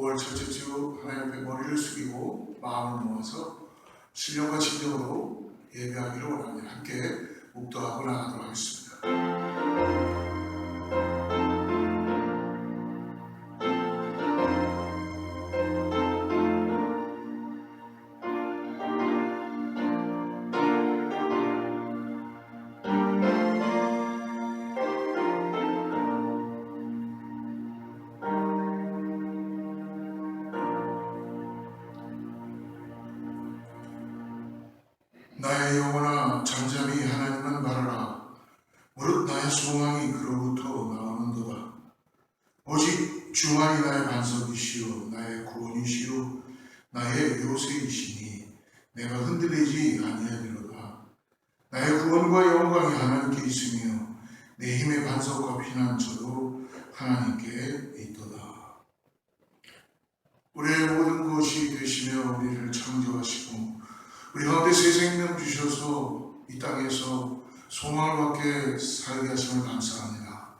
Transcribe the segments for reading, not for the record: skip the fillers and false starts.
5월 첫째 주 하나님 앞에 머리를 숙이고 마음을 모아서 신령과 진정으로 예배하기를 원합니다. 함께 묵도하고 나가도록 하겠습니다. 나의 영혼아 잠잠히 하나님만 바라라. 무릇 나의 소망이 그로부터 나오는도다. 오직 주만이 나의 반석이시요 나의 구원이시요 나의 요새이시니 내가 흔들리지 아니하리로다. 나의 구원과 영광이 하나님께 있으며 내 힘의 반석과 피난처도 하나님께 있도다. 우리의 모든 것이 되시며 우리를 창조하시고 우리 가운데 새 생명 주셔서 이 땅에서 소망을 갖게 살게 하심을 감사합니다.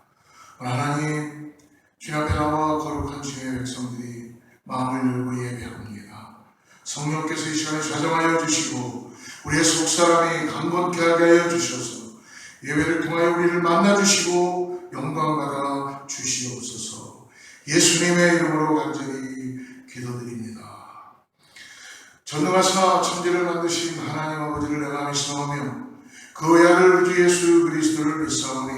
하나님, 주님 앞에 나와 거룩한 주님의 백성들이 마음을 열고 예배합니다. 성령께서 이 시간에 좌정하여 주시고 우리의 속사람이 강건케 하게 하여 주셔서 예배를 통하여 우리를 만나주시고 영광받아 주시옵소서. 예수님의 이름으로 간절히 기도드립니다. 전능하사 천지를 만드신 하나님 아버지를 내가 믿사오며 그 외아들 주 예수 그리스도를 믿사오니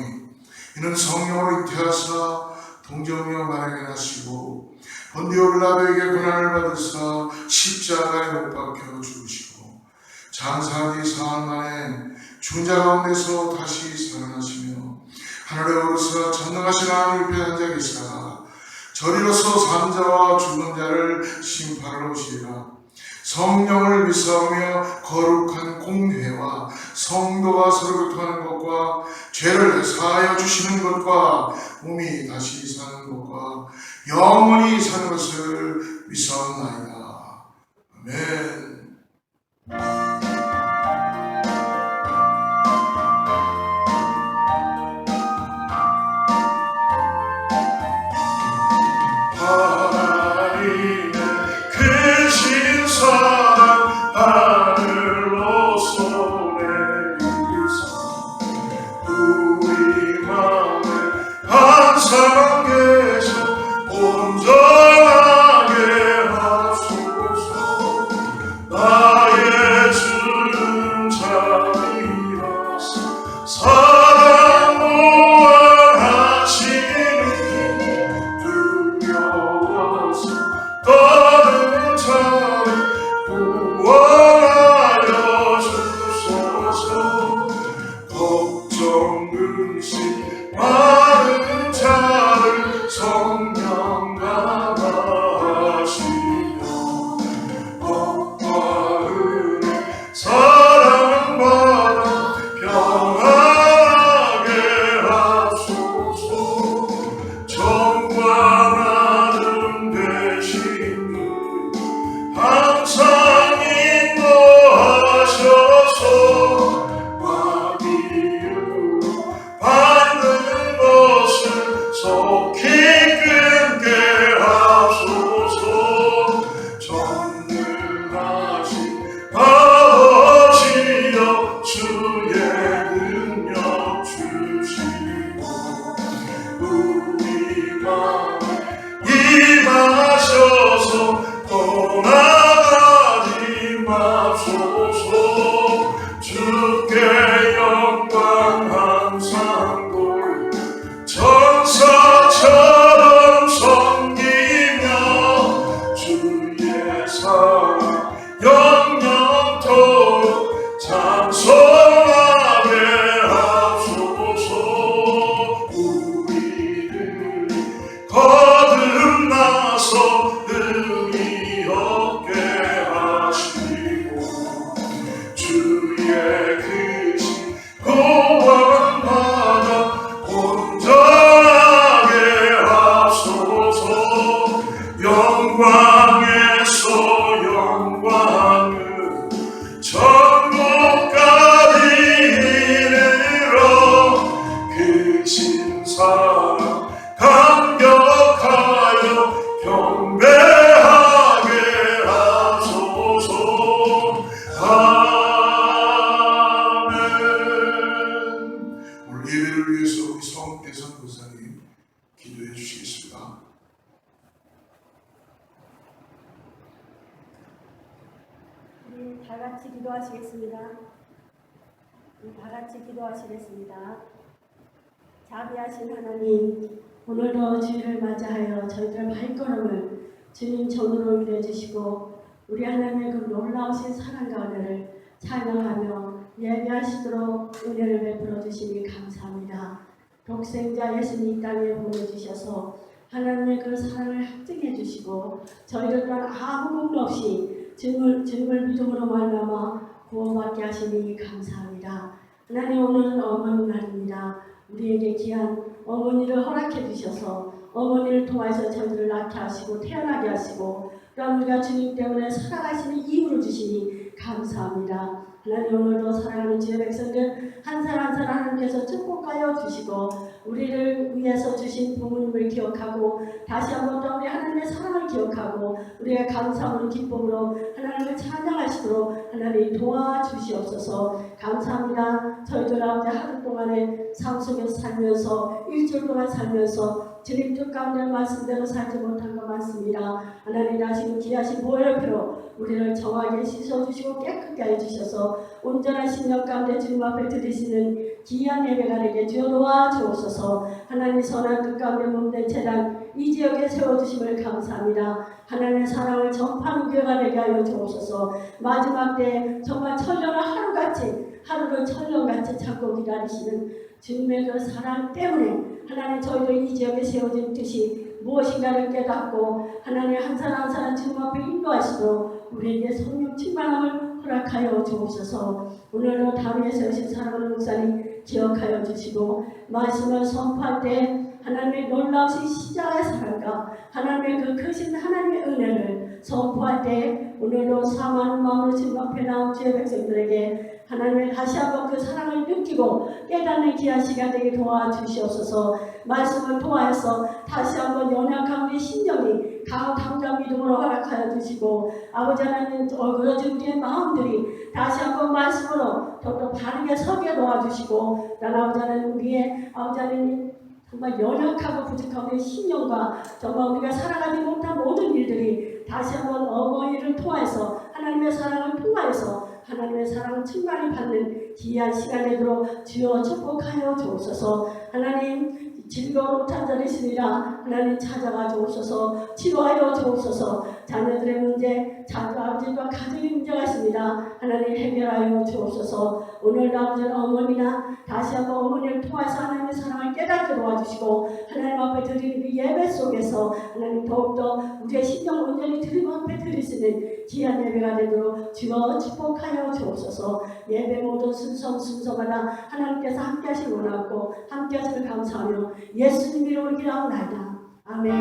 이는 성령으로 잉태하사 동정녀 마리아에게 나시고 본디오 빌라도에게 고난을 받으사 십자가에 못 박혀 죽으시고 장사한 지 사흘 만에 죽은 자 가운데서 다시 살아나시며 하늘에 오르사 전능하신 하나님 옆에 앉아 계시다가 저리로서 산자와 죽은 자를 심판하러 오시리라. 성령을 믿사오며 거룩한 공회와 성도가 서로 교통하는 것과 죄를 사하여 주시는 것과 몸이 다시 사는 것과 영원히 사는 것을 믿사옵나이다. 아멘. 사랑 감격하여 경배 다 같이 기도하시겠습니다. 다 같이 기도하시겠습니다. 자비하신 하나님, 오늘도 주일을 맞이하여 저희들의 발걸음을 주님 전으로 인해주시고 우리 하나님의 그 놀라우신 사랑과 은혜를 찬양하며 예배하시도록 은혜를 베풀어 주시니 감사합니다. 독생자 예수님 이 땅에 보내주셔서 하나님의 그 사랑을 확증해 주시고 저희들 또한 아무 공로 없이 주님을 믿음으로 말미암아 구원받게 하시니 감사합니다. 하나님, 오늘은 어머니 날입니다. 우리에게 귀한 어머니를 허락해 주셔서 어머니를 통해서 저희들을 낳게 하시고 태어나게 하시고 또한 우리가 주님 때문에 살아가시는 이유를 주시니 감사합니다. 하나님, 오늘도 사랑하는 주의 백성들 한 사람 한 사람 하나님께서 축복하여 주시고 우리를 위해서 주신 부모님을 기억하고 다시 한번 또 우리 하나님의 사랑을 기억하고 우리의 감사함을 기쁨으로 하나님을 찬양하시도록 하나님 도와주시옵소서. 감사합니다. 저희들 아버지 하루 동안에 삶 속에서 살면서 일주일 동안 살면서 주님 뜻 가운데 말씀대로 살지 못한 것 많습니다. 하나님 다시 귀하신 보혈의 피로 우리를 정하게 씻어주시고 깨끗게 해주셔서 온전한 신령 가운데 주님 앞에 드리시는 귀한 예배가 되게 주여 도와주옵소서. 하나님 선한 뜻 가운데 몸된 재단 이 지역에 세워주심을 감사합니다. 하나님의 사랑을 전파하는 교회가 되게 하여 주옵소서. 마지막 때 정말 천년을 하루를 천년같이 참고 기다리시는 주님의 그 사랑 때문에 하나님 저희도 이 지역에 세워진 뜻이 무엇인가를 깨닫고 하나님 한 사람 한 사람 주님 앞에 인도하시도록 우리에게 성령 충만함을 허락하여 주옵소서. 오늘도 다루에 세우신 사랑하는 목사님 기억하여 주시고 말씀을 선포할 때 하나님의 놀라우신 십자가의 사랑과 하나님의 그 크신 하나님의 은혜를 선포할 때 오늘도 사모하는 마음으로 주님 앞에 나온 주의 백성들에게 하나님의 다시 한번 그 사랑을 느끼고 깨닫는 귀한 시간 되게 도와주시옵소서. 말씀을 통하여서 다시 한번 연약한 우리 심령이 강한 당장 믿음으로 허락하여 주시고 아버지 하나님 어그러진 우리의 마음들이 다시 한번 말씀으로 더욱더 바르게 서게 도와주시고 난 아버지 하나님 우리의 아버지 하나님 정말 연약하고 부족한 우리의 심령과 정말 우리가 살아가지 못한 모든 일들이 다시 한번 어머니를 통해서 하나님의 사랑을 통하여서 하나님의 사랑을 충만히 받는 귀한 시간 되도록 주여 축복하여 주옵소서. 하나님 즐거운 오찬절이시니라 하나님 찾아가 주옵소서. 치료하여 주옵소서. 자녀들의 문제, 아버지와 가정의 문제가 있습니다. 하나님 해결하여 주옵소서. 오늘 아버지는 어머니나 다시 한번 어머니를 통해서 하나님의 사랑을 깨닫게 도와주시고 하나님 앞에 드리는 그 예배 속에서 하나님 더욱더 우리의 심령 온전히 주님 앞에 드릴 수 있는 귀한 예배가 되도록 주여 축복하여 주옵소서. 예배 모든 순서마다 하나님께서 함께 하시길 원하고 함께 하시길 감사하며 예수님 이름으로 기도하옵나이다. 아멘.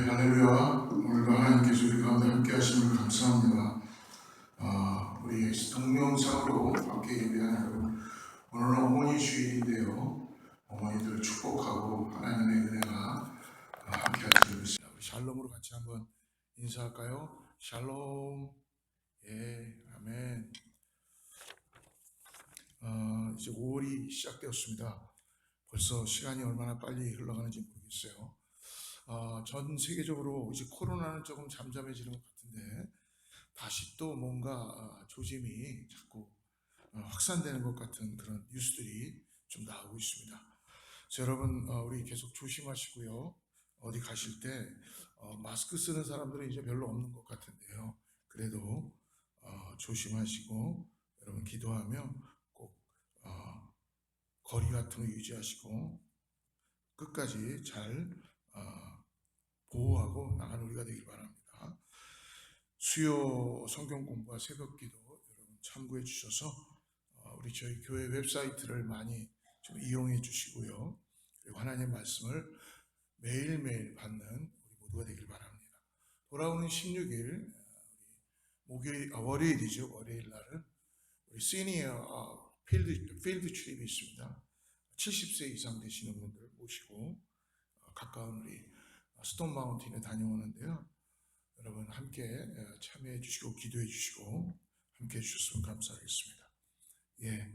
할렐루야. 오늘도 하나님께서 우리 가운데 함께 하심을 감사합니다. 우리 동영상으로 함께 예배하는 여러분, 오늘은 어머니 주일인데요. 어머니들 축복하고 하나님의 은혜가 함께 하시길 믿습니다. 우리 샬롬으로 같이 한번 인사할까요? 샬롬. 예, 아멘. 이제 5월이 시작되었습니다. 벌써 시간이 얼마나 빨리 흘러가는지 모르겠어요. 전 세계적으로 이제 코로나는 조금 잠잠해지는 것 같은데 다시 또 뭔가 조짐이 자꾸 확산되는 것 같은 그런 뉴스들이 좀 나오고 있습니다. 그래서 여러분 우리 계속 조심하시고요. 어디 가실 때 마스크 쓰는 사람들은 이제 별로 없는 것 같은데요. 그래도 조심하시고 여러분 기도하며 꼭 거리 같은 거 유지하시고 끝까지 잘 보호하고 나가는 우리가 되길 바랍니다. 수요 성경 공부와 새벽 기도 여러분 참고해 주셔서 우리 저희 교회 웹사이트를 많이 좀 이용해 주시고요. 그리고 하나님의 말씀을 매일매일 받는 우리 모두가 되길 바랍니다. 돌아오는 16일 월요일이죠. 월요일 날은 우리 시니어 필드 출입이 있습니다. 70세 이상 되시는 분들 모시고 가까운 우리 스톤 마운틴에 다녀오는데요. 여러분 함께 참여해 주시고 기도해 주시고 함께 해 주셨으면 감사하겠습니다. 예,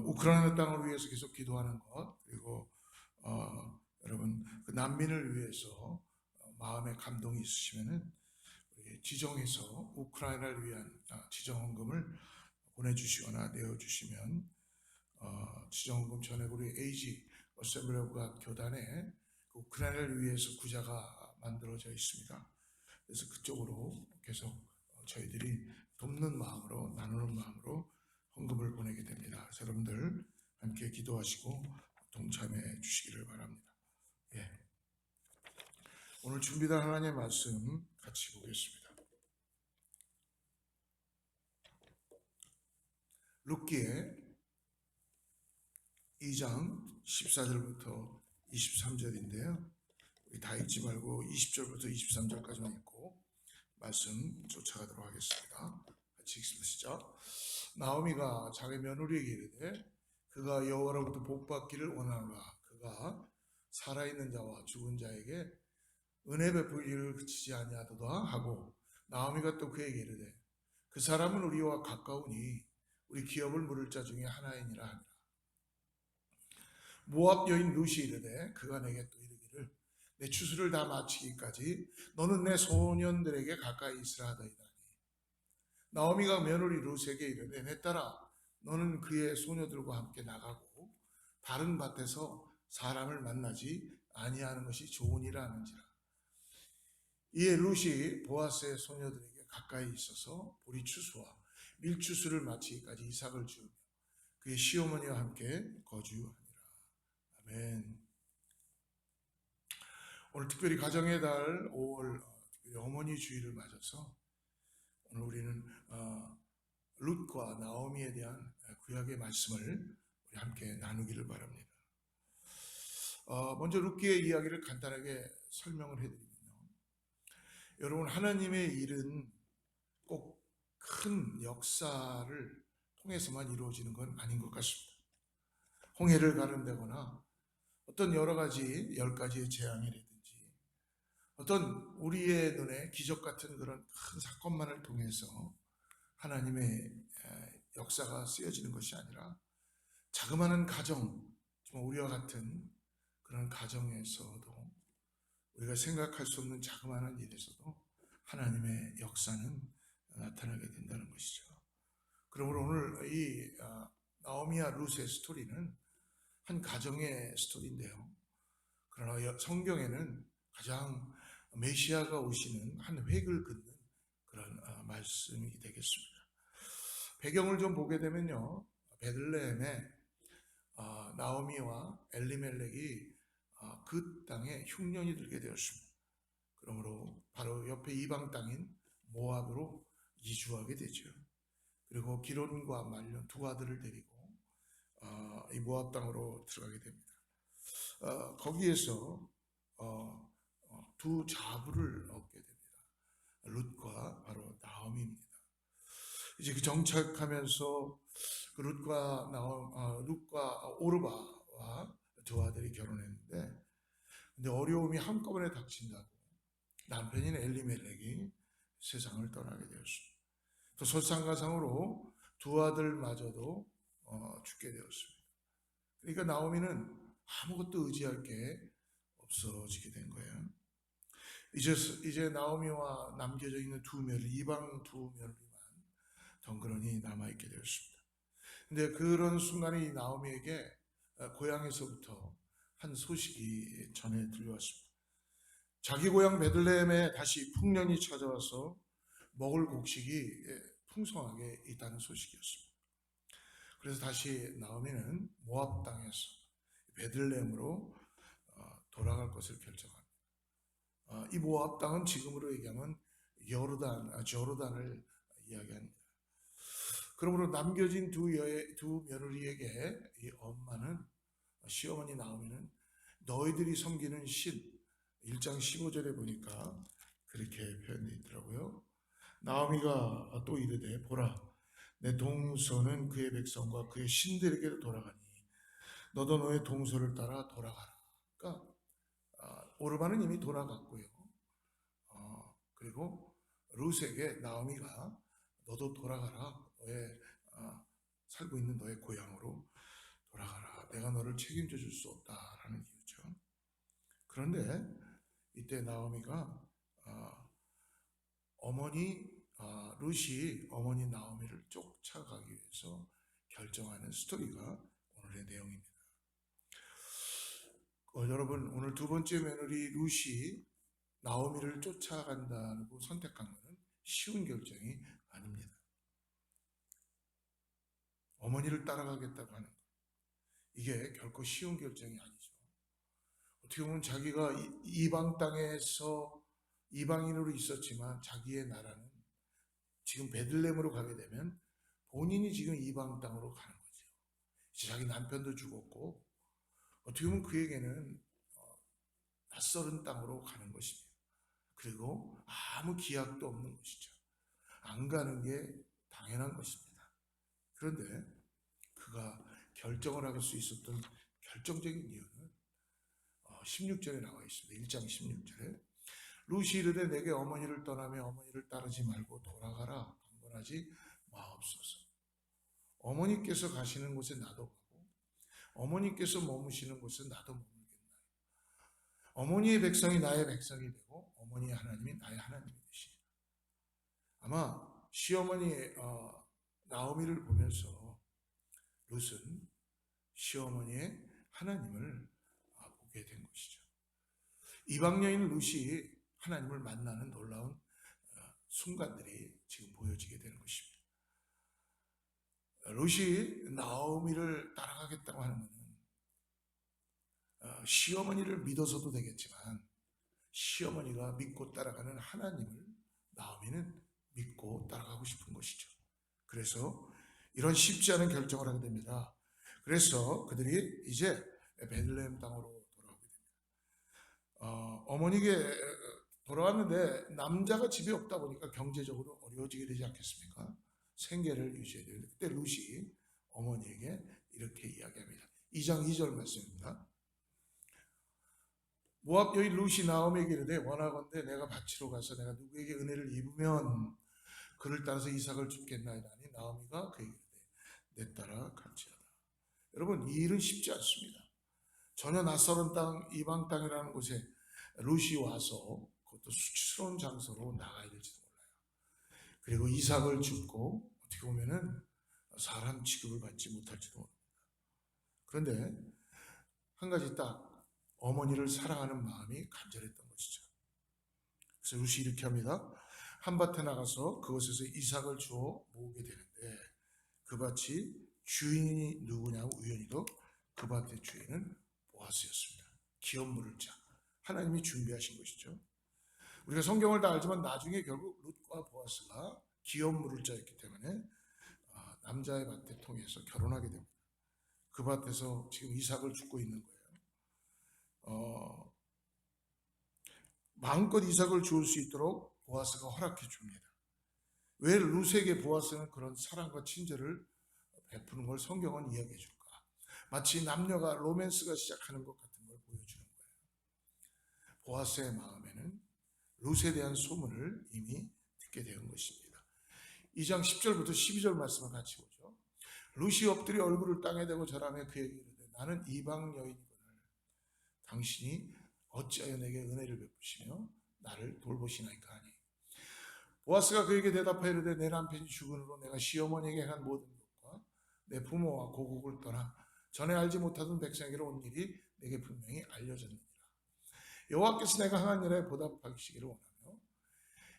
우크라이나 땅을 위해서 계속 기도하는 것, 그리고 여러분 그 난민을 위해서 마음에 감동이 있으시면은 우리 지정해서 우크라이나를 위한 지정헌금을 보내주시거나 내어주시면 지정헌금 전액 우리 AG 어셈블리 오브 갓 교단에 그 우크라이나를 위해서 구자가 만들어져 있습니다. 그래서 그쪽으로 계속 저희들이 돕는 마음으로 나누는 마음으로 헌금을 보내게 됩니다. 그래서 여러분들 함께 기도하시고 동참해 주시기를 바랍니다. 예. 오늘 준비된 하나님의 말씀 같이 보겠습니다. 룻기의 2장 14절부터 23절인데요. 우리 다 읽지 말고 20절부터 23절까지만 읽고 말씀 쫓아가도록 하겠습니다. 같이 읽습니다. 시작. 나오미가 자기 며느리에게 이르되 그가 여호와로부터 복받기를 원하노라. 그가 살아있는 자와 죽은 자에게 은혜 베풀기를 그치지 아니하도다 하고, 나오미가 또 그에게 이르되 그 사람은 우리와 가까우니 우리 기업을 물을 자 중에 하나이니라 하니라. 모압 여인 룻이 이르되 그가 내게 또 이르기를 내 추수를 다 마치기까지 너는 내 소년들에게 가까이 있으라 하더이다니. 나오미가 며느리 룻에게 이르되 내 딸아 너는 그의 소녀들과 함께 나가고 다른 밭에서 사람을 만나지 아니하는 것이 좋으니라 하는지라. 이에 룻이 보아스의 소녀들에게 가까이 있어서 보리 추수와 밀추수를 마치기까지 이삭을 주우며 그의 시어머니와 함께 거주하니라. 아멘. 오늘 특별히 가정의 달 5월 특별히 어머니 주일을 맞아서 오늘 우리는 룻과 나오미에 대한 구약의 말씀을 우리 함께 나누기를 바랍니다. 먼저 룻기의 이야기를 간단하게 설명을 해드리면요. 여러분, 하나님의 일은 꼭 큰 역사를 통해서만 이루어지는 건 아닌 것 같습니다. 홍해를 가른다거나 어떤 여러 가지 10가지의 재앙이라든지 어떤 우리의 눈에 기적 같은 그런 큰 사건만을 통해서 하나님의 역사가 쓰여지는 것이 아니라 자그마한 가정, 정말 우리와 같은 그런 가정에서도 우리가 생각할 수 없는 자그마한 일에서도 하나님의 역사는 나타나게 된다는 것이죠. 그러므로 오늘 이 나오미와 룻의 스토리는 한 가정의 스토리인데요. 그러나 성경에는 가장 메시아가 오시는 한 획을 긋는 그런 말씀이 되겠습니다. 배경을 좀 보게 되면요. 베들레헴에 나오미와 엘리멜렉이 그 땅에 흉년이 들게 되었습니다. 그러므로 바로 옆에 이방 땅인 모압으로 이주하게 되죠. 그리고 기론과 말론 두 아들을 데리고 이 모압 땅으로 들어가게 됩니다. 거기에서 두 자부를 얻게 됩니다. 룻과 바로 나오미입니다. 이제 그 정착하면서 그 룻과 오르바와 두 아들이 결혼했는데, 근데 어려움이 한꺼번에 닥친다고 남편인 엘리멜렉이 세상을 떠나게 되었습니다. 또 설상가상으로 두 아들마저도 죽게 되었습니다. 그러니까 나오미는 아무것도 의지할 게 없어지게 된 거예요. 이제 나오미와 남겨져 있는 두 며느리, 이방 두 며느리만 덩그러니 남아있게 되었습니다. 근데 그런 순간에 이 나오미에게 고향에서부터 한 소식이 전해 들려왔습니다. 자기 고향 베들레헴에 다시 풍년이 찾아와서 먹을 곡식이 풍성하게 있다는 소식이었습니다. 그래서 다시 나오미는 모압 땅에서 베들레헴으로 돌아갈 것을 결정합니다. 이 모압 땅은 지금으로 얘기하면 조르단을 이야기합니다. 그러므로 남겨진 두 며느리에게 이 엄마는, 시어머니 나오미는 너희들이 섬기는 신, 1장 15절에 보니까 그렇게 표현되어 있더라고요. 나오미가 또 이르되 보라 내 동서는 그의 백성과 그의 신들에게로 돌아가니 너도 너의 동서를 따라 돌아가라. 그러니까 오르바는 이미 돌아갔고요. 그리고 룻에게 나오미가 너도 돌아가라. 너의 살고 있는 너의 고향으로 돌아가라. 내가 너를 책임져 줄 수 없다라는 이유죠. 그런데 이때 나오미가 룻이 어머니 나오미를 쫓아가기 위해서 결정하는 스토리가 오늘의 내용입니다. 여러분, 오늘 두 번째 며느리 룻이 나오미를 쫓아간다고 선택한 것은 쉬운 결정이 아닙니다. 어머니를 따라가겠다고 하는 것, 이게 결코 쉬운 결정이 아니죠. 어떻게 보면 자기가 이방 땅에서 이방인으로 있었지만 자기의 나라는 지금 베들레헴으로 가게 되면 본인이 지금 이방 땅으로 가는 거죠. 자기 남편도 죽었고 어떻게 보면 그에게는 낯설은 땅으로 가는 것입니다. 그리고 아무 기약도 없는 것이죠. 안 가는 게 당연한 것입니다. 그런데 그가 결정을 할 수 있었던 결정적인 이유는 16절에 나와 있습니다. 1장 16절에 룻이 이르되 내게 어머니를 떠나며 어머니를 따르지 말고 돌아가라. 강건하지 마옵소서. 어머니께서 가시는 곳에 나도 가고 어머니께서 머무시는 곳에 나도 머물겠나요. 어머니의 백성이 나의 백성이 되고 어머니의 하나님이 나의 하나님이 되시리라. 아마 시어머니 나오미를 보면서 룻은 시어머니의 하나님을 보게 된 것이죠. 이방 여인 룻이 하나님을 만나는 놀라운 순간들이 지금 보여지게 되는 것입니다. 룻이 나오미를 따라가겠다고 하는 것은 시어머니를 믿어서도 되겠지만 시어머니가 믿고 따라가는 하나님을 나오미는 믿고 따라가고 싶은 것이죠. 그래서 이런 쉽지 않은 결정을 하게 됩니다. 그래서 그들이 이제 베들레헴 땅으로 돌아오게 됩니다. 어머니에게 돌아왔는데 남자가 집에 없다 보니까 경제적으로 어려워지게 되지 않겠습니까? 생계를 유지해야 되는데 그때 룻이 어머니에게 이렇게 이야기합니다. 2장 2절 말씀입니다. 모압 여인 룻이 나오미에게 이르되 원하건대 내가 밭으로 가서 내가 누구에게 은혜를 입으면 그를 따라서 이삭을 줍겠나이다 하니 나오미가 그에게 이르되 내 따라 갈지어다. 여러분, 이 일은 쉽지 않습니다. 전혀 낯설은 땅, 이방 땅이라는 곳에 룻이 와서 그것도 수치스러운 장소로 나가야 될지도 몰라요. 그리고 이삭을 줍고 어떻게 보면은 사람 취급을 받지 못할지도 모릅니다. 그런데 한 가지 딱 어머니를 사랑하는 마음이 간절했던 것이죠. 그래서 룻이 이렇게 합니다. 한밭에 나가서 그곳에서 이삭을 주어 모으게 되는데 그 밭이 주인이 누구냐고 우연히도 그 밭의 주인은 보아스였습니다. 기업 물을 자. 하나님이 준비하신 것이죠. 우리가 성경을 다 알지만 나중에 결국 룻과 보아스가 기업 물을 자였기 때문에 남자의 밭에 통해서 결혼하게 됩니다. 그 밭에서 지금 이삭을 줍고 있는 거예요. 마음껏 이삭을 주울 수 있도록 보아스가 허락해 줍니다. 왜 룻에게 보아스는 그런 사랑과 친절을 베푸는 걸 성경은 이야기해 줄까? 마치 남녀가 로맨스가 시작하는 것 같은 걸 보여주는 거예요. 보아스의 마음에는 룻에 대한 소문을 이미 듣게 된 것입니다. 2장 10절부터 12절 말씀을 같이 보죠. 룻이 엎드려 얼굴을 땅에 대고 절하며 그에게 이르되 나는 이방 여인이거늘 당신이 어찌하여 내게 은혜를 베푸시며 나를 돌보시나이까 하니 보아스가 그에게 대답하여 이르되 내 남편이 죽은으로 내가 시어머니에게 한 모든 것과 내 부모와 고국을 떠나 전에 알지 못하던 백성에게로 온 일이 내게 분명히 알려졌느니라. 여호와께서 내가 행한 일에 보답하시기를 원하며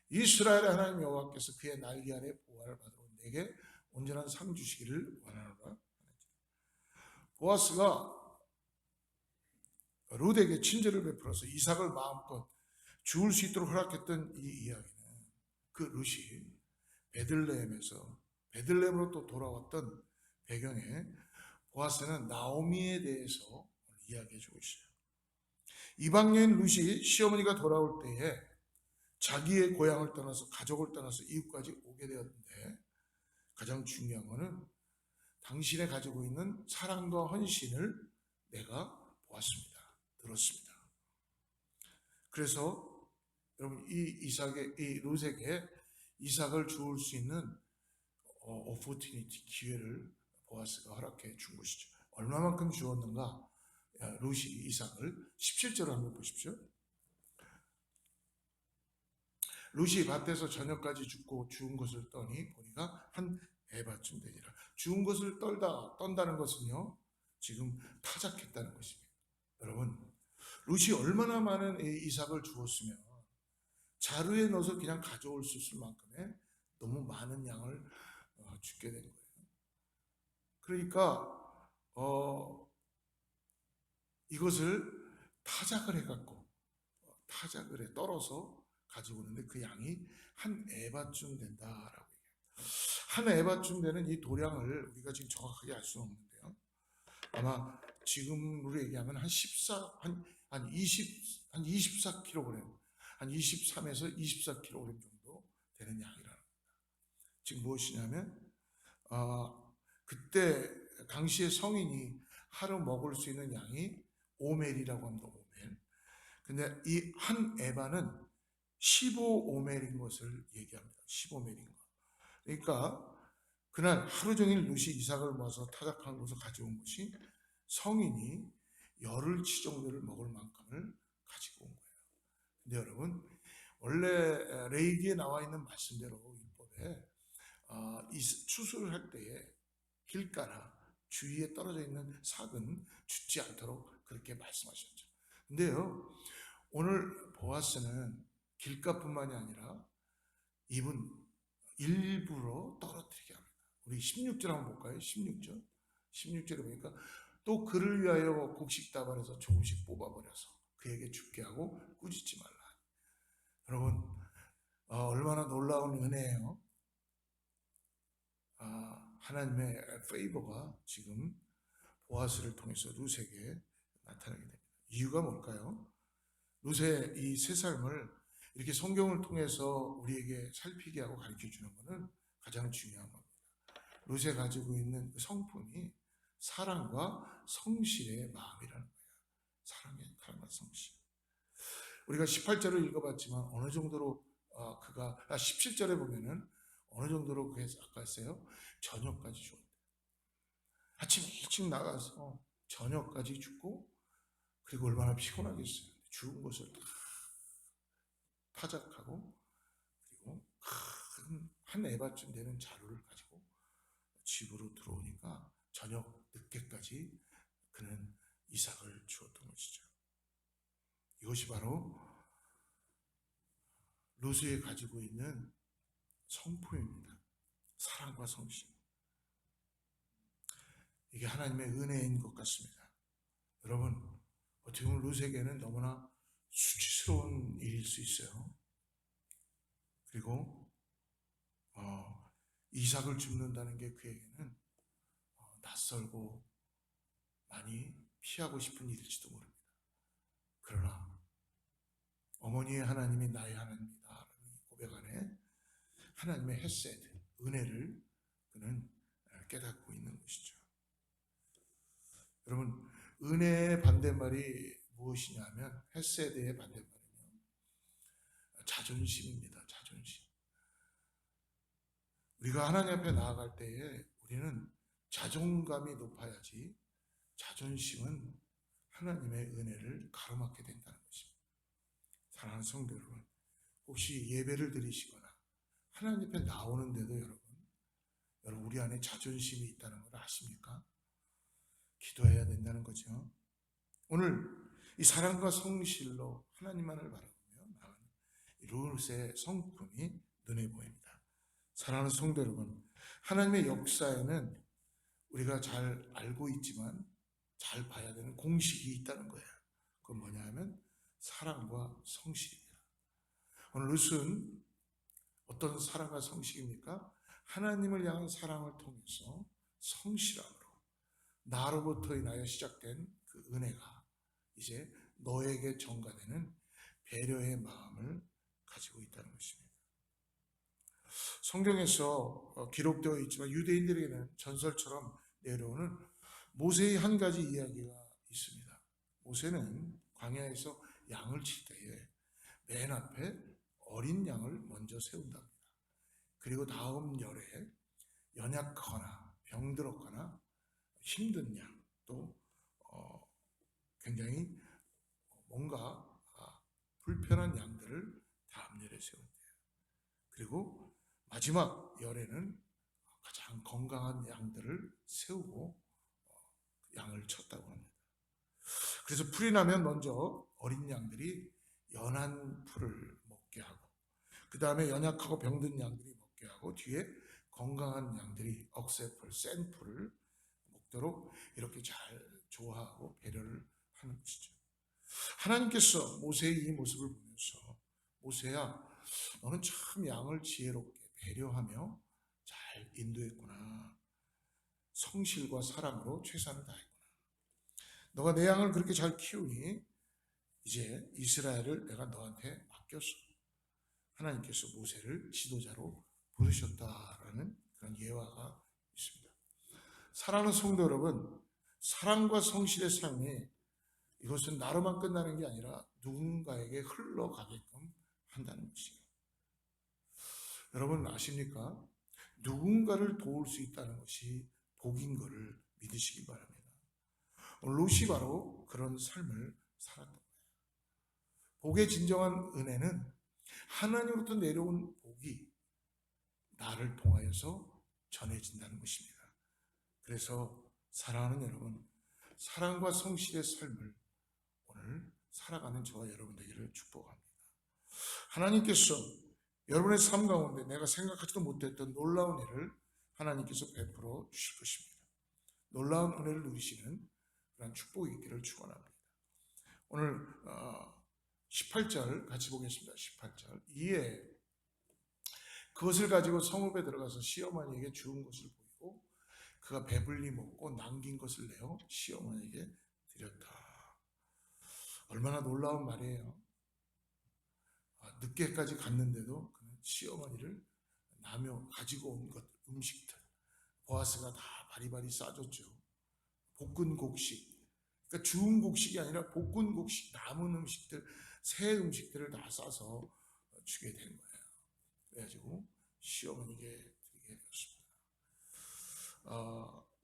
이스라엘의 하나님 여호와께서 그의 날개 아래 보호를 받으러 내게 온전한 상 주시기를 원하노라. 보아스가 룻에게 친절을 베풀어서 이삭을 마음껏 주울 수 있도록 허락했던 이 이야기는 그 룻이 베들레헴으로 또 돌아왔던 배경에 보아스는 나오미에 대해서 이야기해주고 있어요. 이방 여인 룻이 시어머니가 돌아올 때에 자기의 고향을 떠나서 가족을 떠나서 이웃까지 오게 되었는데 가장 중요한 것은 당신의 가지고 있는 사랑과 헌신을 내가 보았습니다. 들었습니다. 그래서 여러분 이 룻에게 이삭을 주울 수 있는 오포티니티 기회를 보아스가 허락해 준 것이죠. 얼마만큼 주었는가? 룻이 이삭을 17절을 한번 보십시오. 룻이 밭에서 저녁까지 죽고 죽은 것을 떠니 보니까 한 에바쯤 되니라. 죽은 것을 떤다는 것은요, 지금 타작했다는 것입니다. 여러분, 룻이 얼마나 많은 이삭을 주었으면 자루에 넣어서 그냥 가져올 수 있을 만큼의 너무 많은 양을 주게 된 거예요. 그러니까 이것을 타작을 해갖고 타작을 해 떨어서 가지고 오는데 그 양이 한 에바쯤 된다라고 얘기합니다. 한 에바쯤 되는 이 도량을 우리가 지금 정확하게 알 수는 없는데요. 아마 지금으로 얘기하면 한 24kg, 한 23에서 24kg 정도 되는 양이라는 겁니다. 지금 무엇이냐면 그때 당시의 성인이 하루 먹을 수 있는 양이 오멜이라고 합니다. 오멜. 근데 이 한 에바는 15오멜인 것을 얘기합니다. 15오멜인 것. 그러니까 그날 하루 종일 룻이 이삭을 모아서 타작한 것을 가져온 것이 성인이 열흘치 정도를 먹을 만큼을 가지고 온 거예요. 근데 여러분, 원래 레위기에 나와 있는 말씀대로 율법에 추수를 할 때에 길가나 주위에 떨어져 있는 삭은 죽지 않도록 그렇게 말씀하셨죠. 근데요, 오늘 보아스는 길가뿐만이 아니라 이분 일부러 떨어뜨리게 합니다. 우리 16절 한번 볼까요? 16절. 16절에 보니까 또 그를 위하여 곡식다발에서 조금씩 뽑아버려서 그에게 죽게 하고 꾸짖지 말라. 여러분, 얼마나 놀라운 은혜예요. 하나님의 페이버가 지금 보아스를 통해서 룻에게 나타나게 됩니다. 이유가 뭘까요? 룻의 이 새 삶을 이렇게 성경을 통해서 우리에게 살피게 하고 가르쳐 주는 것은 가장 중요한 겁니다. 룻에 가지고 있는 성품이 사랑과 성실의 마음이라는 거예요. 사랑과 성실. 우리가 18절을 읽어봤지만 어느 정도로 그가 17절에 보면은 어느 정도로 그게 아까 했어요? 저녁까지 죽었대요. 아침 일찍 나가서 저녁까지 죽고 그리고 얼마나 피곤하겠어요. 죽은 것을 다 타작하고 그리고 큰 한 에바쯤 되는 자루를 가지고 집으로 들어오니까 저녁 늦게까지 그는 이삭을 주었던 것이죠. 이것이 바로 룻이 가지고 있는 성품입니다. 사랑과 성실. 이게 하나님의 은혜인 것 같습니다. 여러분, 어떻게 보면 룻에게는 너무나 수치스러운 일일 수 있어요. 그리고 이삭을 줍는다는 게 그에게는 낯설고 많이 피하고 싶은 일일지도 모릅니다. 그러나 어머니의 하나님이 나의 하나님이다 라는 고백 안에 하나님의 헤세드, 은혜를 그는 깨닫고 있는 것이죠. 여러분, 은혜의 반대말이 무엇이냐면 헤세드의 반대말은요, 자존심입니다. 자존심. 우리가 하나님 앞에 나아갈 때에 우리는 자존감이 높아야지 자존심은 하나님의 은혜를 가로막게 된다는 것입니다. 사랑하는 성도 여러분, 혹시 예배를 드리시거나 하나님 앞에 나오는데도 여러분 우리 안에 자존심이 있다는 걸 아십니까? 기도해야 된다는 거죠. 오늘 이 사랑과 성실로 하나님만을 바라보며 나가는 룻의 성품이 눈에 보입니다. 사랑하는 성도 여러분, 하나님의 역사에는 우리가 잘 알고 있지만 잘 봐야 되는 공식이 있다는 거예요. 그건 뭐냐 하면 사랑과 성실입니다. 오늘 룻은 어떤 사랑과 성실입니까? 하나님을 향한 사랑을 통해서 성실함으로 나로부터 인하여 시작된 그 은혜가 이제 너에게 전가되는 배려의 마음을 가지고 있다는 것입니다. 성경에서 기록되어 있지만 유대인들에게는 전설처럼 내려오는 모세의 한 가지 이야기가 있습니다. 모세는 광야에서 양을 칠 때에 맨 앞에 어린 양을 먼저 세운답니다. 그리고 다음 열에 연약하거나 병들었거나 힘든 양, 또 굉장히 뭔가 불편한 양들을 다음 열에 세운대요. 그리고 마지막 열에는 가장 건강한 양들을 세우고 양을 쳤다고 합니다. 그래서 풀이 나면 먼저 어린 양들이 연한 풀을 먹게 하고, 그 다음에 연약하고 병든 양들이 먹게 하고, 뒤에 건강한 양들이 억새풀, 센 풀을 먹도록 이렇게 잘 조화하고 배려를 하는 것이죠. 하나님께서 모세의 이 모습을 보면서, 모세야, 너는 참 양을 지혜롭게 배려하며 잘 인도했구나. 성실과 사랑으로 최선을 다했구나. 너가 내 양을 그렇게 잘 키우니 이제 이스라엘을 내가 너한테 맡겼어. 하나님께서 모세를 지도자로 부르셨다라는 그런 예화가 있습니다. 사랑하는 성도 여러분, 사랑과 성실의 삶이 이것은 나로만 끝나는 게 아니라 누군가에게 흘러가게끔 한다는 것이에요. 여러분 아십니까? 누군가를 도울 수 있다는 것이 복인 것을 믿으시기 바랍니다. 롯이 바로 그런 삶을 살았던 거예요. 복의 진정한 은혜는 하나님으로부터 내려온 복이 나를 통하여서 전해진다는 것입니다. 그래서 사랑하는 여러분, 사랑과 성실의 삶을 오늘 살아가는 저와 여러분 되기를 축복합니다. 하나님께서 여러분의 삶 가운데 내가 생각하지도 못했던 놀라운 일을 하나님께서 베풀어 주실 것입니다. 놀라운 은혜를 누리시는 그런 축복이 있기를 축원합니다. 오늘 18절 같이 보겠습니다. 18절. 이에 그것을 가지고 성읍에 들어가서 시어머니에게 주운 것을 보이고 그가 배불리 먹고 남긴 것을 내어 시어머니에게 드렸다. 얼마나 놀라운 말이에요. 늦게까지 갔는데도 그는 시어머니를 나며 가지고 온 것, 음식들, 보아스가 다 바리바리 싸줬죠. 볶은 곡식, 그러니까 주운 곡식이 아니라 볶은 곡식, 남은 음식들, 새 음식들을 다 싸서 주게 된 거예요. 그래가지고 시어머니에게 드리게 되었습니다.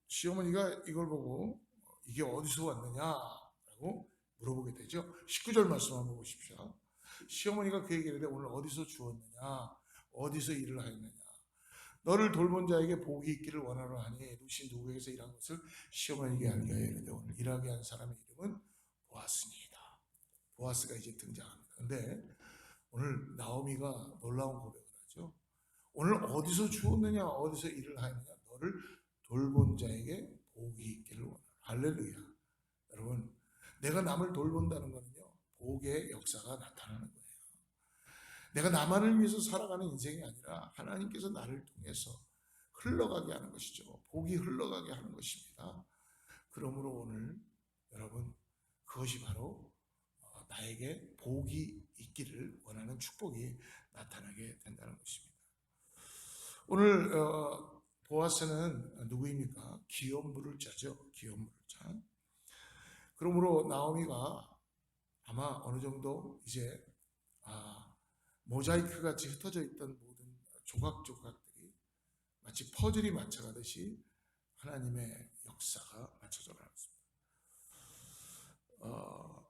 시어머니가 이걸 보고 이게 어디서 왔느냐라고 물어보게 되죠. 19절 말씀 한번 보십시오. 시어머니가 그에게 이르되 오늘 어디서 주었느냐, 어디서 일을 하였느냐, 너를 돌본 자에게 복이 있기를 원하노 하니 롯이 누구에게서 일한 것을 시어머니에게 알게 하여 이르되 오늘 일하게 한 사람의 이름은 보아스니이다. 보아스가 이제 등장합니다. 근데 오늘 나오미가 놀라운 고백을 하죠. 오늘 어디서 주었느냐, 어디서 일을 하였느냐, 너를 돌본 자에게 복이 있기를 원하노. 할렐루야. 여러분, 내가 남을 돌본다는 거는요, 복의 역사가 나타나는 거예요. 내가 나만을 위해서 살아가는 인생이 아니라 하나님께서 나를 통해서 흘러가게 하는 것이죠. 복이 흘러가게 하는 것입니다. 그러므로 오늘 여러분, 그것이 바로 나에게 복이 있기를 원하는 축복이 나타나게 된다는 것입니다. 오늘 보아스는 누구입니까? 기업물을 자죠. 기업물을 자. 그러므로 나오미가 아마 어느 정도 이제 모자이크 같이 흩어져 있던 모든 조각조각들이 마치 퍼즐이 맞춰가듯이 하나님의 역사가 맞춰져 나왔습니다.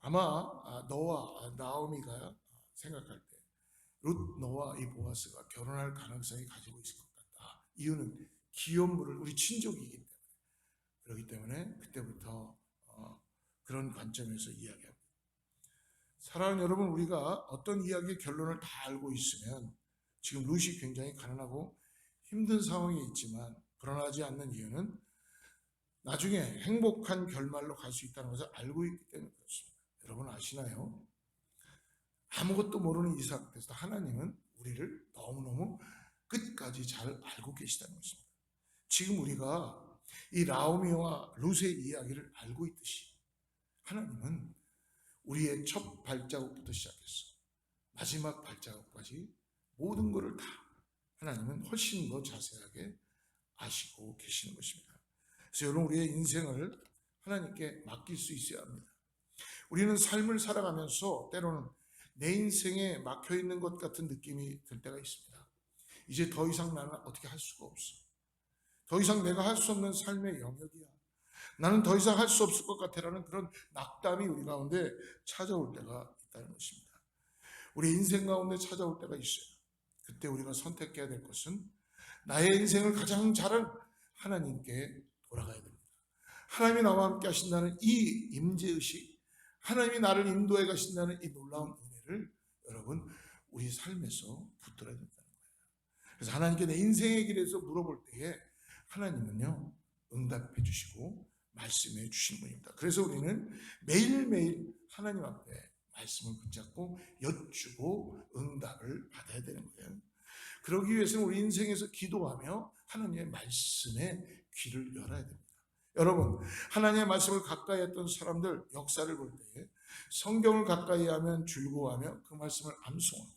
아마 너와 나오미가 생각할 때 룻, 너와 이 보아스가 결혼할 가능성이 가지고 있을 것 같다. 이유는 기업물을 우리 친족이기 때문에, 그렇기 때문에 그때부터 그런 관점에서 이야기합니다. 사랑하는 여러분, 우리가 어떤 이야기의 결론을 다 알고 있으면 지금 룻이 굉장히 가난하고 힘든 상황에 있지만 불안하지 않는 이유는 나중에 행복한 결말로 갈 수 있다는 것을 알고 있기 때문에 그렇습니다. 여러분 아시나요? 아무것도 모르는 이 상태에서 하나님은 우리를 너무너무 끝까지 잘 알고 계시다는 것입니다. 지금 우리가 이 나오미와 룻의 이야기를 알고 있듯이 하나님은 우리의 첫 발자국부터 시작해서 마지막 발자국까지 모든 것을 다 하나님은 훨씬 더 자세하게 아시고 계시는 것입니다. 그래서 여러분, 우리의 인생을 하나님께 맡길 수 있어야 합니다. 우리는 삶을 살아가면서 때로는 내 인생에 막혀 있는 것 같은 느낌이 들 때가 있습니다. 이제 더 이상 나는 어떻게 할 수가 없어. 더 이상 내가 할 수 없는 삶의 영역이야. 나는 더 이상 할 수 없을 것 같아라는 그런 낙담이 우리 가운데 찾아올 때가 있다는 것입니다. 우리 인생 가운데 찾아올 때가 있어요. 그때 우리가 선택해야 될 것은 나의 인생을 가장 잘한 하나님께 돌아가야 됩니다. 하나님이 나와 함께 하신다는 이 임재의식, 하나님이 나를 인도해 가신다는 이 놀라운 은혜를 여러분 우리 삶에서 붙들어야 된다는 거예요. 그래서 하나님께 내 인생의 길에서 물어볼 때에 하나님은요 응답해 주시고 말씀해 주신 분입니다. 그래서 우리는 매일매일 하나님 앞에 말씀을 붙잡고 여쭈고 응답을 받아야 되는 거예요. 그러기 위해서는 우리 인생에서 기도하며 하나님의 말씀에 귀를 열어야 됩니다. 여러분, 하나님의 말씀을 가까이 했던 사람들 역사를 볼 때에 성경을 가까이 하면 즐거워하며 그 말씀을 암송하고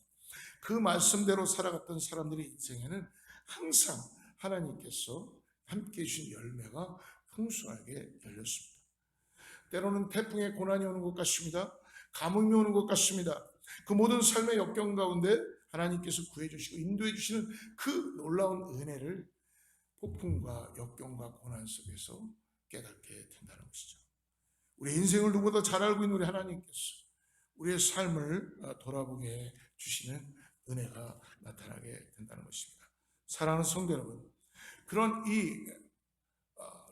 그 말씀대로 살아갔던 사람들의 인생에는 항상 하나님께서 함께 해주신 열매가 풍성하게 열렸습니다. 때로는 태풍의 고난이 오는 것 같습니다. 가뭄이 오는 것 같습니다. 그 모든 삶의 역경 가운데 하나님께서 구해주시고 인도해주시는 그 놀라운 은혜를 폭풍과 역경과 고난 속에서 깨닫게 된다는 것이죠. 우리 인생을 누구보다 잘 알고 있는 우리 하나님께서 우리의 삶을 돌아보게 주시는 은혜가 나타나게 된다는 것입니다. 사랑하는 성도 여러분, 그런 이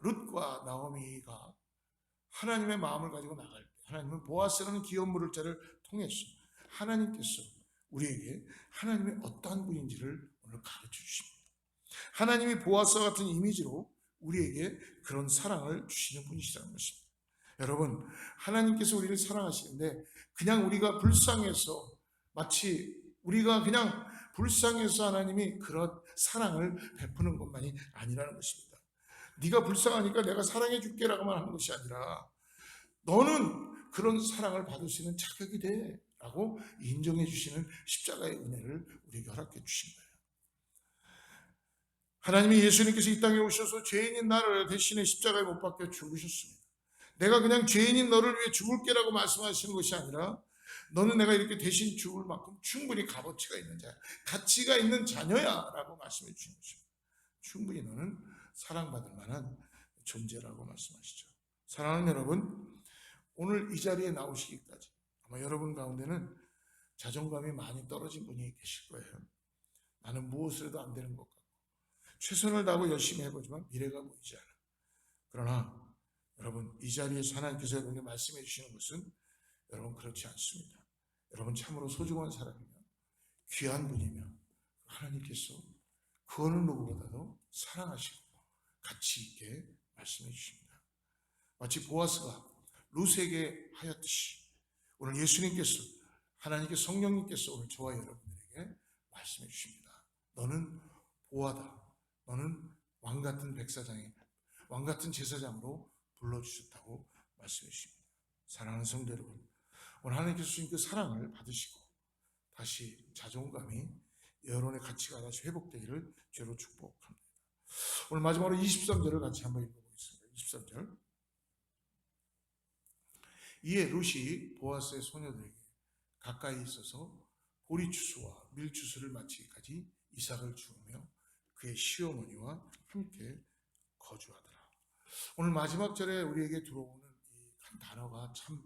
룻과 나오미가 하나님의 마음을 가지고 나갈 때 하나님은 보아스라는 귀여운 물을자를 통해서 하나님께서 우리에게 하나님이 어떠한 분인지를 오늘 가르쳐 주십니다. 하나님이 보아스와 같은 이미지로 우리에게 그런 사랑을 주시는 분이시라는 것입니다. 여러분, 하나님께서 우리를 사랑하시는데 그냥 우리가 불쌍해서 마치 우리가 그냥 불쌍해서 하나님이 그런 사랑을 베푸는 것만이 아니라는 것입니다. 네가 불쌍하니까 내가 사랑해 줄게라고만 하는 것이 아니라 너는 그런 사랑을 받을 수 있는 자격이 돼 라고 인정해 주시는 십자가의 은혜를 우리에게 허락해 주신 거예요. 하나님이 예수님께서 이 땅에 오셔서 죄인인 나를 대신에 십자가에 못 박혀 죽으셨습니다. 내가 그냥 죄인인 너를 위해 죽을게라고 말씀하시는 것이 아니라 너는 내가 이렇게 대신 죽을 만큼 충분히 값어치가 있는 자야. 가치가 있는 자녀야 라고 말씀해 주신 것입니다. 충분히 너는 사랑받을 만한 존재라고 말씀하시죠. 사랑하는 여러분, 오늘 이 자리에 나오시기까지 아마 여러분 가운데는 자존감이 많이 떨어진 분이 계실 거예요. 나는 무엇을 해도 안 되는 것 같고 최선을 다하고 열심히 해보지만 미래가 보이지 않아. 그러나 여러분 이 자리에서 하나님께서 여러분에게 말씀해 주시는 것은 여러분 그렇지 않습니다. 여러분 참으로 소중한 사람이며 귀한 분이며 하나님께서 그 어느 누구보다도 사랑하시고 가치 있게 말씀해 주십니다. 마치 보아스가 룻에게 하였듯이 오늘 예수님께서 하나님께 성령님께서 오늘 저와 여러분들에게 말씀해 주십니다. 너는 보아다. 너는 왕같은 백사장에 왕같은 제사장으로 불러주셨다고 말씀해 주십니다. 사랑하는 성도 여러분, 오늘 하나님께서 주신 그 사랑을 받으시고 다시 자존감이 여론의 가치가 다시 회복되기를 죄로 축복합니다. 오늘 마지막으로 23절을 같이 한번 읽어보겠습니다. 23절. 이에 룻이 보아스의 소녀들에게 가까이 있어서 보리추수와 밀추수를 마치기까지 이삭을 주우며 그의 시어머니와 함께 거주하더라. 오늘 마지막 절에 우리에게 들어오는 이 한 단어가 참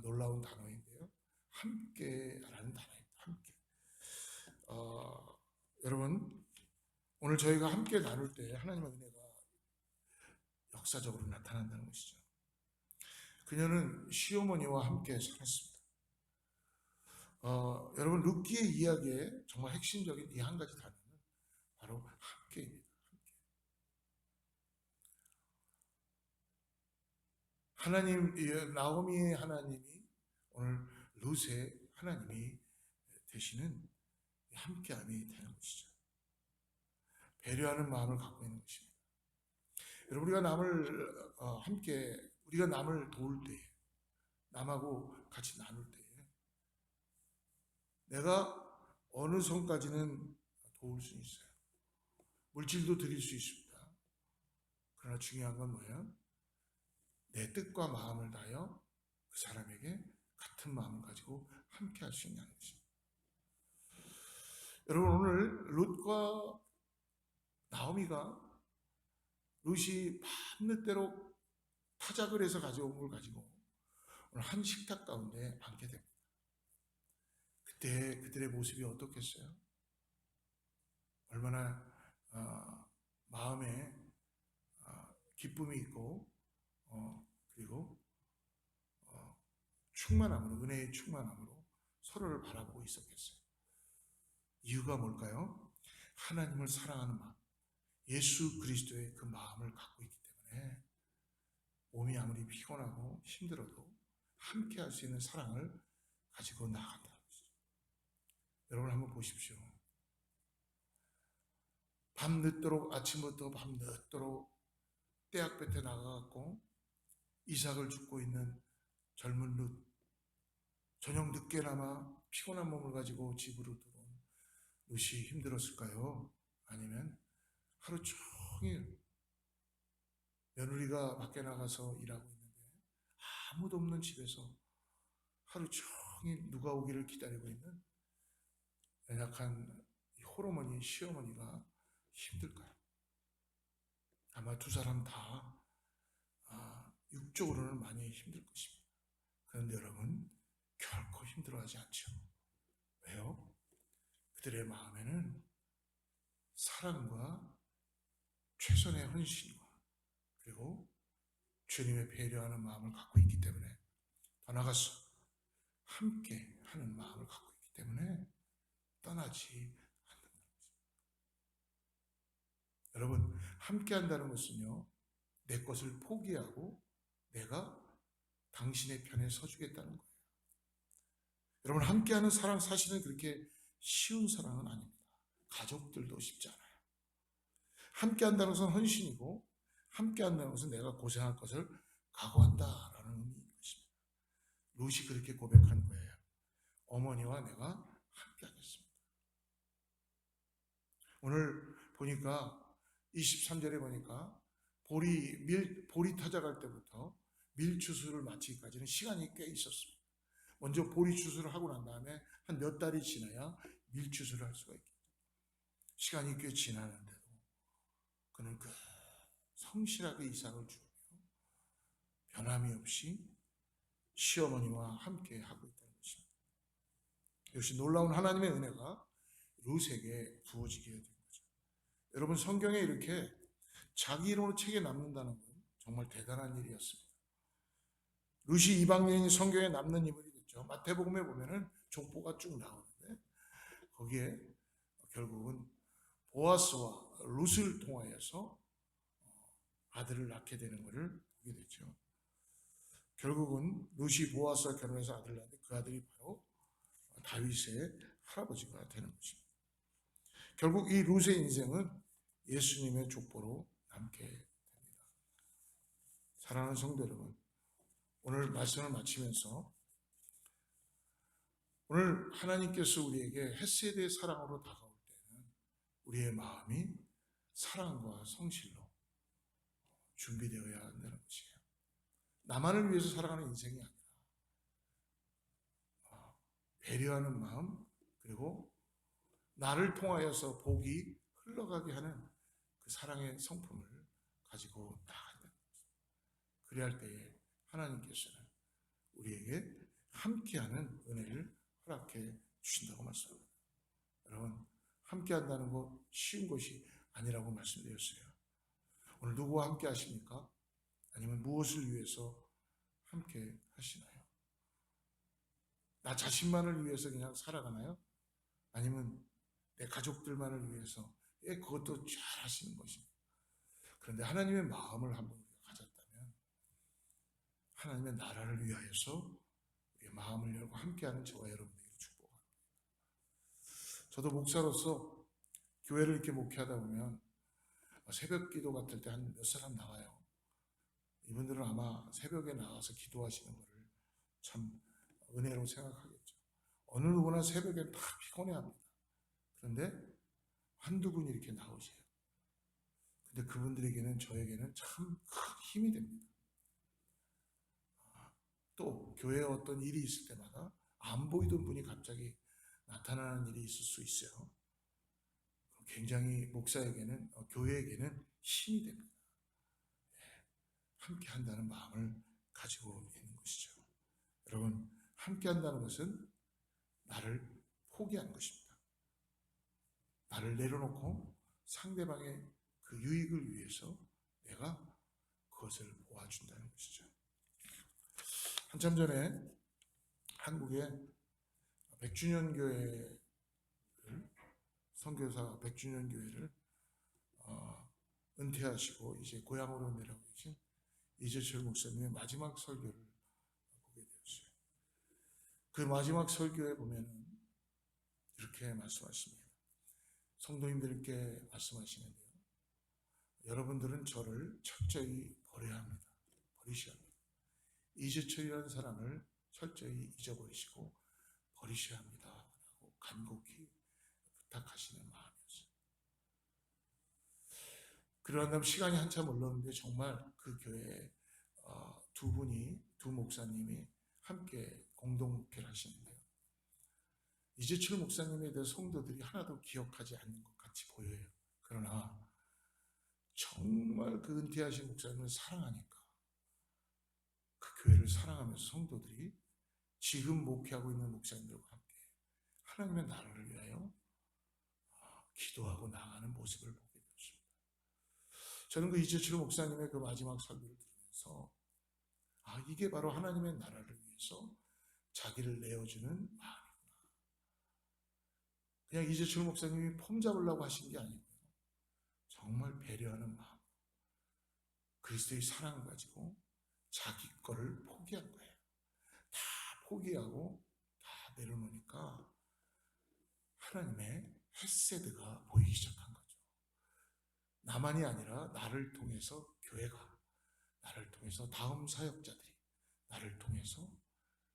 놀라운 단어인데요. 함께라는 단어입니다. 함께. 여러분, 오늘 저희가 함께 나눌 때 하나님의 은혜가 역사적으로 나타난다는 것이죠. 그녀는 시어머니와 함께 살았습니다. 여러분 룻기의 이야기에 정말 핵심적인 이 한 가지 단어는 바로 함께입니다. 함께. 하나님, 나오미의 하나님이 오늘 룻의 하나님이 되시는 함께함이 되는 것이죠. 배려하는 마음을 갖고 있는 것입니다. 여러분 우리가 남을 우리가 남을 도울 때에 남하고 같이 나눌 때에 내가 어느 선까지는 도울 수 있어요. 물질도 드릴 수 있습니다. 그러나 중요한 건 뭐예요? 내 뜻과 마음을 다하여 그 사람에게 같은 마음을 가지고 함께 할 수 있냐는 것입니다. 여러분, 오늘 룻과 나오미가 룻이 밤늦도록 타작을 해서 가져온 걸 가지고 오늘 한 식탁 가운데 앉게 됩니다. 그때 그들의 모습이 어떻겠어요? 얼마나 마음에 기쁨이 있고 그리고 충만함으로, 은혜의 충만함으로 서로를 바라보고 있었겠어요. 이유가 뭘까요? 하나님을 사랑하는 마음, 예수 그리스도의 그 마음을 갖고 있기 때문에 몸이 아무리 피곤하고 힘들어도 함께 할 수 있는 사랑을 가지고 나아간다는 것이죠. 여러분 한번 보십시오. 밤늦도록, 아침부터 밤늦도록 떼약볕에 나가갖고 이삭을 줍고 있는 젊은 룻, 저녁 늦게나마 피곤한 몸을 가지고 집으로 들어온 룻이 힘들었을까요? 아니면 하루 종일 며느리가 밖에 나가서 일하고 있는데 아무도 없는 집에서 하루 종일 누가 오기를 기다리고 있는 연약한 호르머니, 시어머니가 힘들까요? 아마 두 사람 다 육적으로는 많이 힘들 것입니다. 그런데 여러분, 결코 힘들어하지 않죠. 왜요? 그들의 마음에는 사랑과 최선의 헌신과 그리고 주님의 배려하는 마음을 갖고 있기 때문에, 더 나아가서 함께 하는 마음을 갖고 있기 때문에 떠나지 않는 것입니다. 여러분, 함께 한다는 것은요, 내 것을 포기하고 내가 당신의 편에 서주겠다는 거예요. 여러분, 함께하는 사랑, 사실은 그렇게 쉬운 사랑은 아닙니다. 가족들도 쉽지 않아요. 함께한다는 것은 헌신이고, 함께한다는 것은 내가 고생할 것을 각오한다라는 의미인 것입니다. 룻이 그렇게 고백한 거예요. 어머니와 내가 함께하겠습니다. 오늘 보니까 23절에 보니까 보리 타작할 때부터 밀 추수를 마치기까지는 시간이 꽤 있었습니다. 먼저 보리 추수를 하고 난 다음에 한 몇 달이 지나야 밀 추수를 할 수가 있겠죠. 시간이 꽤 지나는데도 그는 그 성실하게 이삭을 주며 변함이 없이 시어머니와 함께 하고 있다는 것입니다. 역시 놀라운 하나님의 은혜가 룻에게 부어지게 된 거죠. 여러분, 성경에 이렇게 자기 이름으로 책에 남는다는 건 정말 대단한 일이었습니다. 룻이 이방 여인이 성경에 남는 인물이 됐죠. 마태복음에 보면은 족보가 쭉 나오는데 거기에 결국은 보아스와 룻을 통하여서 아들을 낳게 되는 것을 보게 됐죠. 결국은 룻이 보아스와 결혼해서 아들을 낳는데 그 아들이 바로 다윗의 할아버지가 되는 것입니다. 결국 이 룻의 인생은 예수님의 족보로 남게 됩니다. 사랑하는 성도 여러분, 오늘 말씀을 마치면서 오늘 하나님께서 우리에게 헤세드의 사랑으로 다가올 때는 우리의 마음이 사랑과 성실로 준비되어야 한다는 것이에요. 나만을 위해서 살아가는 인생이 아니라 배려하는 마음, 그리고 나를 통하여서 복이 흘러가게 하는 그 사랑의 성품을 가지고 나아간다는 것입니다. 그래야 할 때에 하나님께서는 우리에게 함께하는 은혜를 허락해 주신다고 말씀합니다. 여러분, 함께한다는 것 쉬운 것이 아니라고 말씀드렸어요. 오늘 누구와 함께 하십니까? 아니면 무엇을 위해서 함께 하시나요? 나 자신만을 위해서 그냥 살아가나요? 아니면 내 가족들만을 위해서? 그것도 잘 하시는 것입니다. 그런데 하나님의 마음을 한번 우리가 가졌다면 하나님의 나라를 위하여서 우리의 마음을 열고 함께하는 저와 여러분에게 축복합니다. 저도 목사로서 교회를 이렇게 목회하다 보면 새벽 기도 같을 때 한 몇 사람 나와요. 이분들은 아마 새벽에 나와서 기도하시는 것을 참 은혜로 생각하겠죠. 어느 누구나 새벽에 다 피곤해합니다. 그런데 한두 분이 이렇게 나오세요. 근데 그분들에게는, 저에게는 참 큰 힘이 됩니다. 또 교회에 어떤 일이 있을 때마다 안 보이던 분이 갑자기 나타나는 일이 있을 수 있어요. 굉장히 목사에게는, 교회에게는 힘이 됩니다. 함께 한다는 마음을 가지고 있는 것이죠. 여러분, 함께 한다는 것은 나를 포기하는 것입니다. 나를 내려놓고 상대방의 그 유익을 위해서 내가 그것을 도와준다는 것이죠. 한참 전에 한국의 100주년 교회를, 선교사 100주년 교회를 은퇴하시고 이제 고향으로 내려오고 계신 이재철 목사님의 마지막 설교를 보게 되었어요. 그 마지막 설교에 보면은 이렇게 말씀하십니다. 성도님들께 말씀하시는데요. 여러분들은 저를 철저히 버려야 합니다. 버리셔야 합니다. 이재철이라는 사람을 철저히 잊어버리시고 버리셔야 합니다. 라고 간곡히 부탁하시는 마음이었어요. 그러한 다음 시간이 한참 흘렀는데 정말 그 교회에 두 목사님이 함께 공동목회를 하시는데요. 이재철 목사님에 대해 성도들이 하나도 기억하지 않는 것 같이 보여요. 그러나 정말 그 은퇴하신 목사님을 사랑하니까 그 교회를 사랑하면서 성도들이 지금 목회하고 있는 목사님들과 함께 하나님의 나라를 위하여 기도하고 나가는 모습을 보게 되었습니다. 저는 그 이재철 목사님의 그 마지막 설교를 들으면서 이게 바로 하나님의 나라를 위해서 자기를 내어주는 마음이구나. 그냥 이재철 목사님이 폼 잡으려고 하신 게 아니고요. 정말 배려하는 마음, 그리스도의 사랑을 가지고 자기 거를 포기한 거예요. 다 포기하고 다 내려놓으니까 하나님의 헤세드가 보이기 시작한 거죠. 나만이 아니라 나를 통해서 교회가, 나를 통해서 다음 사역자들이, 나를 통해서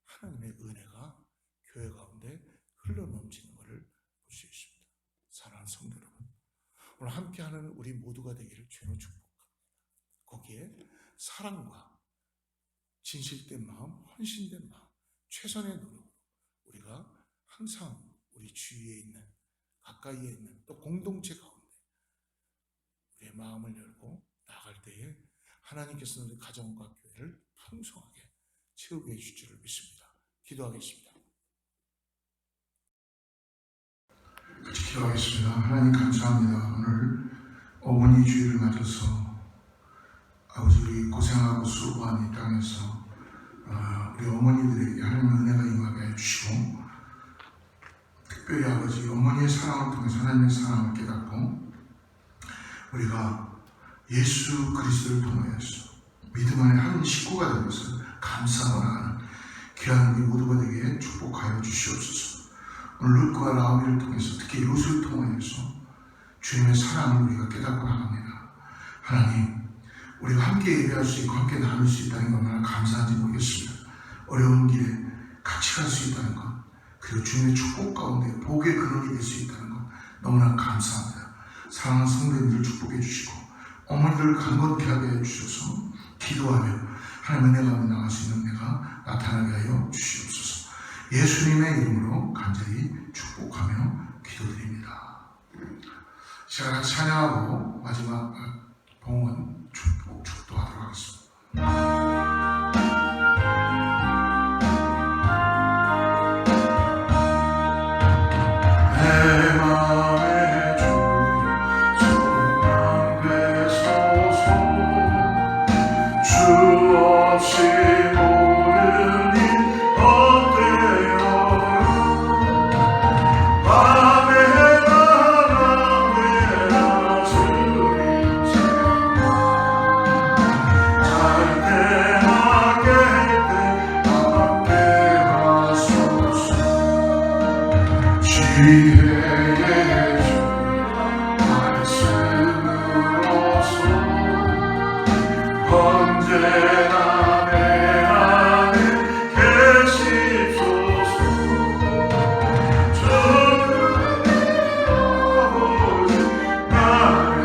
하나님의 은혜가 교회 가운데 흘러넘치는 것을 볼 수 있습니다. 사랑하는 성도 여러분, 오늘 함께하는 우리 모두가 되기를 주로 축복합니다. 거기에 사랑과 진실된 마음, 헌신된 마음, 최선의 노력으로 우리가 항상 우리 주위에 있는, 가까이에 있는 또 공동체 가운데 우리의 마음을 열고 나갈 때에 하나님께서는 우리 가정과 교회를 풍성하게 채우게 해줄 줄을 믿습니다. 기도하겠습니다. 같이 기도하겠습니다. 하나님 감사합니다. 오늘 어머니 주일을 맞아서 아버지 우리 고생하고 수고한 이 땅에서 우리 어머니들에게 하나님의 은혜가 임하게 해주시고, 특별히 아버지 어머니의 사랑을 통해서 하나님의 사랑을 깨닫고 우리가 예수 그리스도를 통해서 믿음 안에 한 식구가 되는 것을 감사하고 나가는 귀한 우리 모두가 되게 축복하여 주시옵소서. 오늘 룻과 나오미를 통해서, 특히 룻을 통해서 주님의 사랑을 우리가 깨닫고 나갑니다. 하나님, 우리가 함께 예배할 수 있고 함께 나눌 수 있다는 것 얼마나 감사한지 모르겠습니다. 어려운 길에 같이 갈 수 있다는 것, 그리고 주님의 축복 가운데 복의 근원이 될 수 있다는 것 너무나 감사합니다. 사랑하는 성도님들 축복해 주시고 어머니들을 강건케 하게 해주셔서 기도하며 하나님의 은혜 가운데 나갈 수 있는 은혜가 나타나게 하여 주시옵소서. 예수님의 이름으로 간절히 축복하며 기도드립니다. 제가 같이 찬양하고 마지막 봉헌 축도하도록 하겠습니다. 내 맘에 소망 되소서. 주 없이 모든 일 어때요. 밤에 나라 주님 잘 때나 깰때 함께 하소서. 지혜의 주 말씀으로서 언제나 내 안에 계시소서. 주님 아버지 나의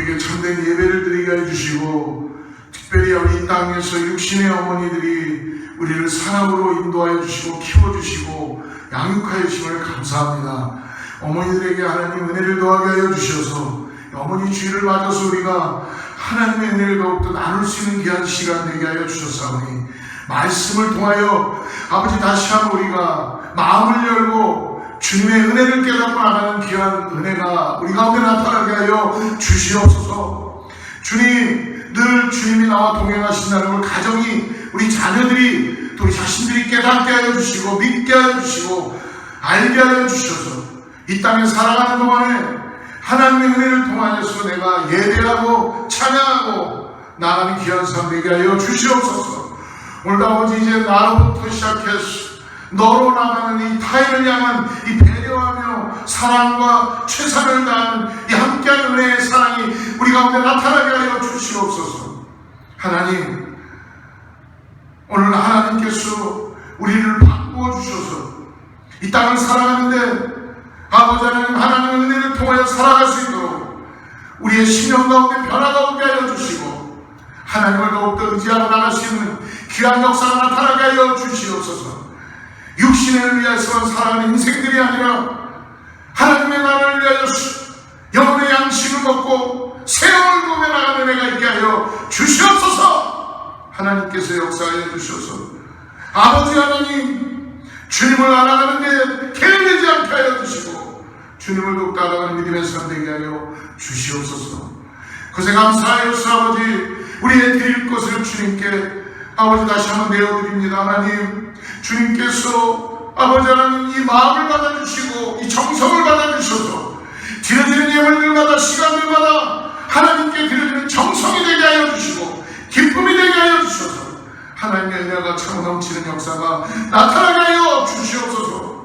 우리에게 참된 예배를 드리게 해주시고 특별히 우리 이 땅에서 육신의 어머니들이 우리를 사랑으로 인도하여 주시고 키워주시고 양육하여 주심을 감사합니다. 어머니들에게 하나님 은혜를 더하게 하여 주셔서 어머니 주일을 맞아서 우리가 하나님의 은혜를 더욱더 나눌 수 있는 귀한 시간 되게 하여 주셨사오니 말씀을 통하여 아버지 다시 한번 우리가 마음을 열고 주님의 은혜를 깨닫고 나가는 귀한 은혜가 우리 가운데 나타나게 하여 주시옵소서. 주님, 늘 주님이 나와 동행하신다는 걸 가정이 우리 자녀들이 또 우리 자신들이 깨닫게 하여 주시고 믿게 하여 주시고 알게 하여 주셔서 이 땅에 살아가는 동안에 하나님의 은혜를 통하여서 내가 예배하고 찬양하고 나가는 귀한 삶 되게 하여 주시옵소서. 오늘도 아버지 이제 나로부터 시작해서 너로 나가는 이 타인을 향한 이 배려하며 사랑과 최선을 다하는 이 함께한 은혜의 사랑이 우리 가운데 나타나게 하여 주시옵소서. 하나님, 오늘 하나님께서 우리를 바꾸어 주셔서 이 땅을 살아가는데 아버지 하나님, 하나님의 은혜를 통하여 살아갈 수 있도록 우리의 심령 가운데 변화가 오게 하여 주시고 하나님을 더욱더 의지하고 나갈 수 있는 귀한 역사가 나타나게 하여 주시옵소서. 육신을 위해서만 살아가는 인생들이 아니라 하나님의 나라를 위하여 영혼의 양식을 먹고 새 영을 보며 나가는 은혜가 있게 하여 주시옵소서. 하나님께서 역사하여 주셔서 아버지 하나님, 주님을 알아가는데 게을리지 않게 하여 주시고 주님을 더욱 따라가는 믿음의 삶 되게 하여 주시옵소서. 그새 감사하여서 아버지 우리의 드릴 것을 주님께 아버지 다시 한번 내어드립니다. 하나님, 주님께서 아버지 하나님 이 마음을 받아주시고 이 정성을 받아주셔서 드려지는 예물들마다 시간들마다 하나님께 드려지는 정성이 되게 하여 주시고 기쁨이 되게 하여 주셔서 하나님의 은혜가 차고 넘치는 역사가 나타나게 하여 주시옵소서.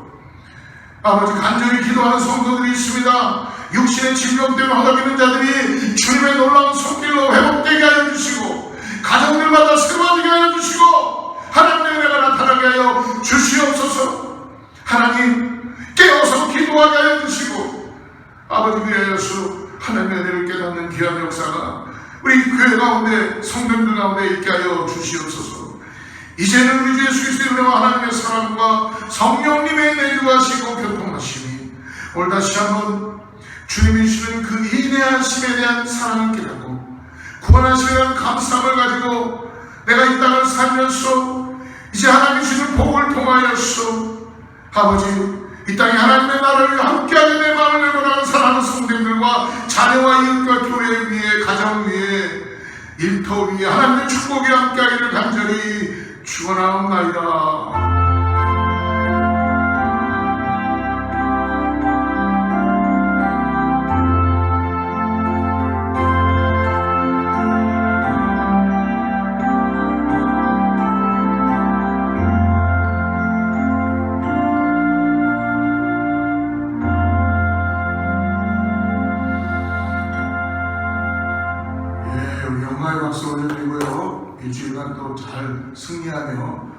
아버지 간절히 기도하는 성도들이 있습니다. 육신의 질병 때문에 허덕이는 자들이 주님의 놀라운 손길로 회복되게 하여 주시고 가정들마다 세워지게 하여 주시고 하나님의 은혜가 나타나게 하여 주시옵소서. 하나님, 깨어서 기도하게 하여 주시고 아버지 위하여서 하나님의 은혜를 깨닫는 귀한 역사가 우리 교회 가운데 성도들 가운데 있게 하여 주시옵소서. 이제는 우리 주 예수 그리스도의 은혜와 하나님의 사랑과 성령님의 내주하시고 교통하심이 오늘 다시 한번 주님이 주시는 그 인내하심에 대한 사랑을 깨닫고 구원하심에 대한 감사함을 가지고 내가 이 땅을 살면서 이제 하나님 주시는 복을 통하여서 아버지 이 땅에 하나님의 나라를 함께하게 내 마음을 열고 나가는 사랑하는 성도들과 자녀와 이웃과 교회 위에 가정 위에 일터 위에 하나님의 축복이 함께하기를 간절히 축원하옵나이다. 영광의 박수 올려드리고요. 일주일간 또 잘 승리하며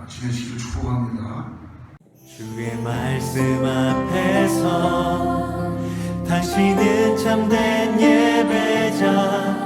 지내시길 축복합니다. 주의 말씀 앞에서 당신은 참된 예배자